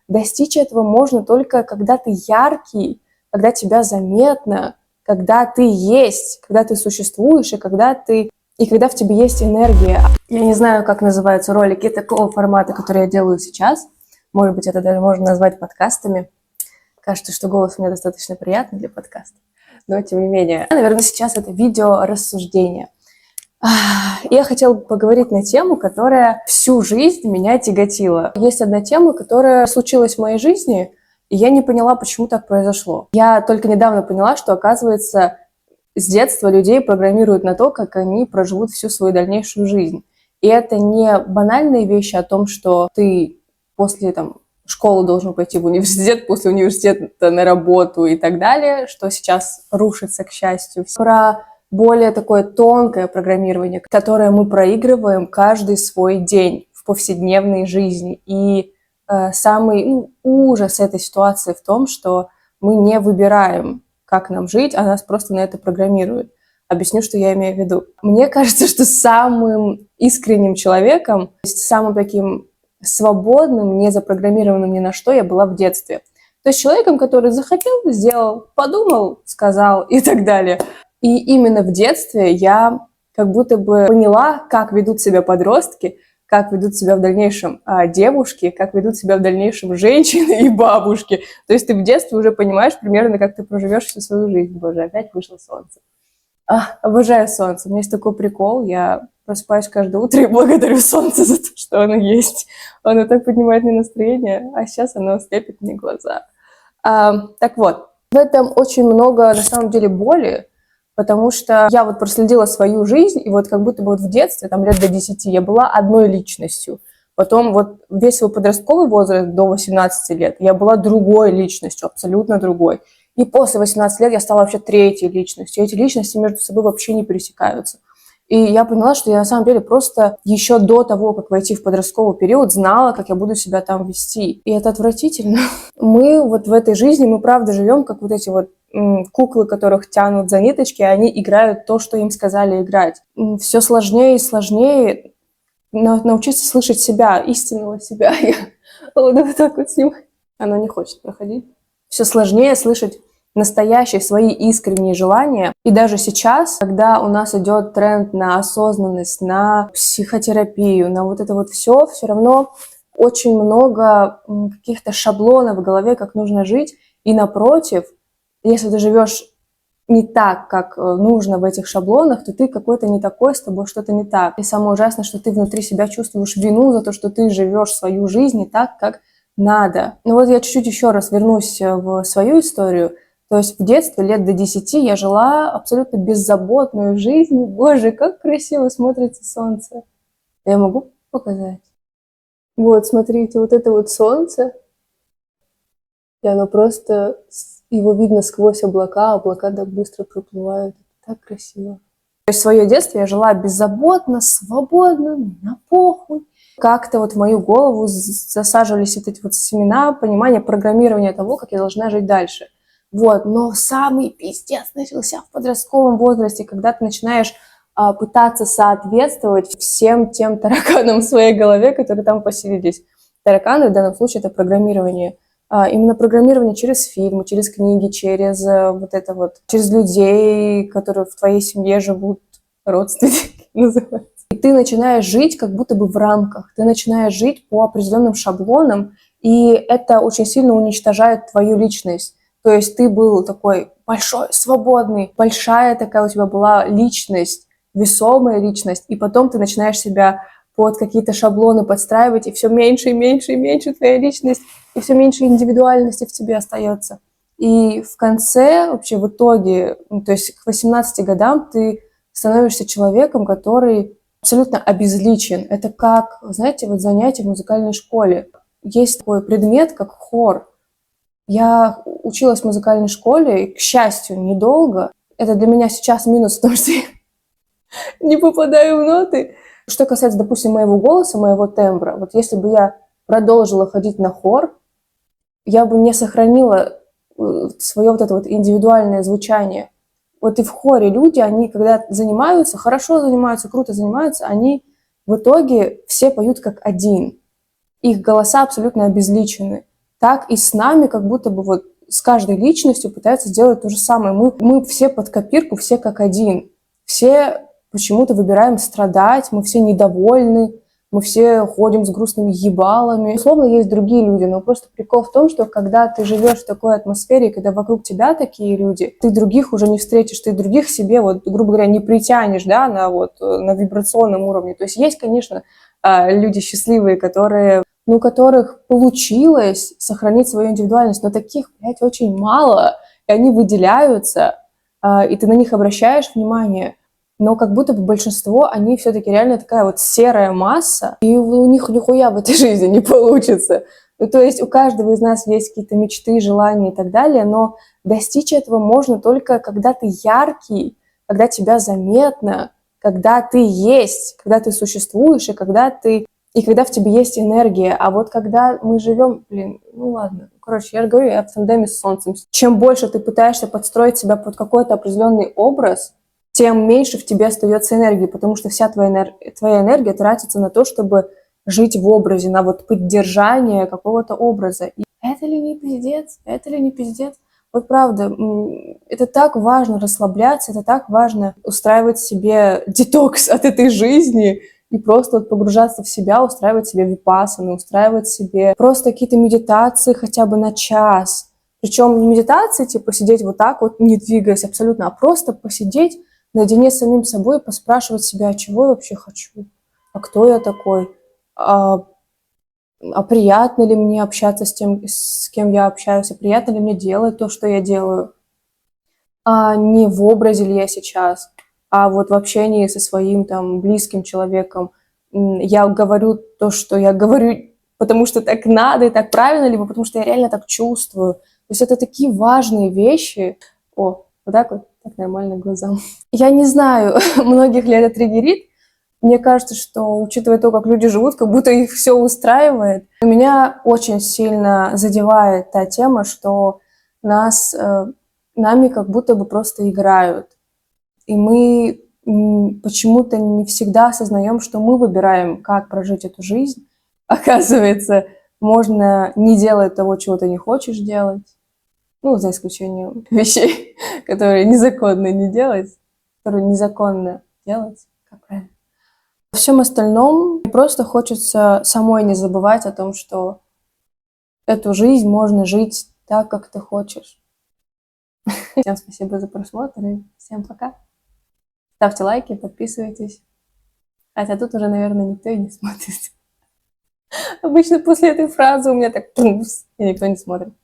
достичь этого можно только когда ты яркий, когда тебя заметно, когда ты есть, когда ты существуешь, и когда в тебе есть энергия. Я не знаю, как называются ролики такого формата, который я делаю сейчас. Может быть, это даже можно назвать подкастами. Кажется, что голос у меня достаточно приятный для подкаста. Но тем не менее, наверное, сейчас это видео рассуждение. Я хотела бы поговорить на тему, которая всю жизнь меня тяготила. Есть одна тема, которая случилась в моей жизни, и я не поняла, почему так произошло. Я только недавно поняла, что, оказывается, с детства людей программируют на то, как они проживут всю свою дальнейшую жизнь. И это не банальные вещи о том, что ты после школы должен пойти в университет, после университета на работу и так далее, что сейчас рушится, к счастью. Про более такое тонкое программирование, которое мы проигрываем каждый свой день в повседневной жизни. И самый ужас этой ситуации в том, что мы не выбираем, как нам жить, а нас просто на это программируют. Объясню, что я имею в виду. Мне кажется, что самым искренним человеком, самым таким свободным, не запрограммированным ни на что я была в детстве. То есть человеком, который захотел, сделал, подумал, сказал и так далее. И именно в детстве я как будто бы поняла, как ведут себя подростки, как ведут себя в дальнейшем девушки, как ведут себя в дальнейшем женщины и бабушки. То есть ты в детстве уже понимаешь примерно, как ты проживешь всю свою жизнь. Боже, опять вышло солнце. Обожаю солнце. У меня есть такой прикол. Я просыпаюсь каждое утро и благодарю солнце за то, что оно есть. Оно так поднимает мне настроение, а сейчас оно слепит мне глаза. Так вот, в этом очень много, на самом деле, боли, потому что я вот проследила свою жизнь, и вот как будто бы вот в детстве, лет до 10, я была одной личностью. Потом вот весь свой подростковый возраст до 18 лет я была другой личностью, абсолютно другой. И после 18 лет я стала вообще третьей личностью. Эти личности между собой вообще не пересекаются. И я поняла, что я на самом деле просто еще до того, как войти в подростковый период, знала, как я буду себя там вести. И это отвратительно. Мы вот в этой жизни, мы правда живем, как вот эти вот куклы, которых тянут за ниточки, они играют то, что им сказали играть. Все сложнее и сложнее научиться слышать себя, истинного себя. Я вот так вот с ним. Оно не хочет проходить. Все сложнее слышать настоящие свои искренние желания. И даже сейчас, когда у нас идет тренд на осознанность, на психотерапию, на вот это вот все равно очень много каких-то шаблонов в голове, как нужно жить. И напротив, если ты живешь не так, как нужно в этих шаблонах, то ты какой-то не такой, с тобой что-то не так. И самое ужасное, что ты внутри себя чувствуешь вину за то, что ты живешь свою жизнь не так, как надо. Ну вот я чуть-чуть еще раз вернусь в свою историю. То есть в детстве, лет до 10, я жила абсолютно беззаботную жизнь. Боже, как красиво смотрится солнце. Я могу показать? Вот, смотрите, вот это вот солнце. И оно просто... Его видно сквозь облака, облака так быстро проплывают. Так красиво. То есть в свое детство я жила беззаботно, свободно, на похуй. Как-то вот в мою голову засаживались вот эти вот семена понимания, программирования того, как я должна жить дальше. Вот, но самый пиздец начался в подростковом возрасте, когда ты начинаешь пытаться соответствовать всем тем тараканам в своей голове, которые там поселились. Тараканы в данном случае это программирование. Именно программирование через фильмы, через книги, через через людей, которые в твоей семье живут, родственники называются. И ты начинаешь жить как будто бы в рамках, ты начинаешь жить по определенным шаблонам, и это очень сильно уничтожает твою личность. То есть ты был такой большой, свободный, большая такая у тебя была личность, весомая личность, и потом ты начинаешь себя под какие-то шаблоны подстраивать, и все меньше и меньше и меньше твоя личность, и все меньше индивидуальности в тебе остается. И в конце, вообще в итоге, то есть к 18 годам ты становишься человеком, который абсолютно обезличен. Это как, знаете, вот занятие в музыкальной школе. Есть такой предмет, как хор. Я училась в музыкальной школе, и, к счастью, недолго. Это для меня сейчас минус, потому что я не попадаю в ноты. Что касается, допустим, моего голоса, моего тембра, вот если бы я продолжила ходить на хор, я бы не сохранила свое вот это вот индивидуальное звучание. Вот и в хоре люди, они когда занимаются, хорошо занимаются, круто занимаются, они в итоге все поют как один. Их голоса абсолютно обезличены. так и с нами как будто бы вот с каждой личностью пытаются сделать то же самое. Мы все под копирку, все как один. Все почему-то выбираем страдать, мы все недовольны, мы все ходим с грустными ебалами. Условно, есть другие люди, но просто прикол в том, что когда ты живешь в такой атмосфере, когда вокруг тебя такие люди, ты других уже не встретишь, ты других себе, вот, грубо говоря, не притянешь, да, на вибрационном уровне. То есть есть, конечно, люди счастливые, у которых получилось сохранить свою индивидуальность, но таких, блядь, очень мало, и они выделяются, и ты на них обращаешь внимание. Но как будто бы большинство, они все-таки реально такая вот серая масса, и у них нихуя в этой жизни не получится. Ну, то есть у каждого из нас есть какие-то мечты, желания и так далее, но достичь этого можно только когда ты яркий, когда тебя заметно, когда ты есть, когда ты существуешь, и когда в тебе есть энергия. А вот когда мы живем, ну ладно, короче, я же говорю, я в тандеме с Солнцем. Чем больше ты пытаешься подстроить себя под какой-то определенный образ, тем меньше в тебе остается энергии, потому что вся твоя энергия тратится на то, чтобы жить в образе, на вот поддержание какого-то образа. И это ли не пиздец? Это ли не пиздец? Вот правда, это так важно расслабляться, это так важно устраивать себе детокс от этой жизни и просто вот погружаться в себя, устраивать себе випассаны, устраивать себе просто какие-то медитации хотя бы на час. Причем не медитации, типа сидеть вот так вот, не двигаясь абсолютно, а просто посидеть наедине с самим собой, поспрашивать себя, а чего я вообще хочу, а кто я такой, а приятно ли мне общаться с тем, с кем я общаюсь, а приятно ли мне делать то, что я делаю, а не в образе ли я сейчас, а вот в общении со своим там близким человеком. Я говорю то, что я говорю, потому что так надо и так правильно, либо потому что я реально так чувствую. То есть это такие важные вещи. О, вот так вот, так нормально глазам. Я не знаю, многих ли это триггерит. Мне кажется, что, учитывая то, как люди живут, как будто их все устраивает. Меня очень сильно задевает та тема, что нами как будто бы просто играют. И мы почему-то не всегда осознаем, что мы выбираем, как прожить эту жизнь. Оказывается, можно не делать того, чего ты не хочешь делать. Ну, за исключением вещей, которые незаконно не делать, которые незаконно делать. Как правильно? Во всем остальном просто хочется самой не забывать о том, что эту жизнь можно жить так, как ты хочешь. Всем спасибо за просмотр и всем пока. Ставьте лайки, подписывайтесь. Хотя тут уже, наверное, никто и не смотрит. Обычно после этой фразы у меня так и никто не смотрит.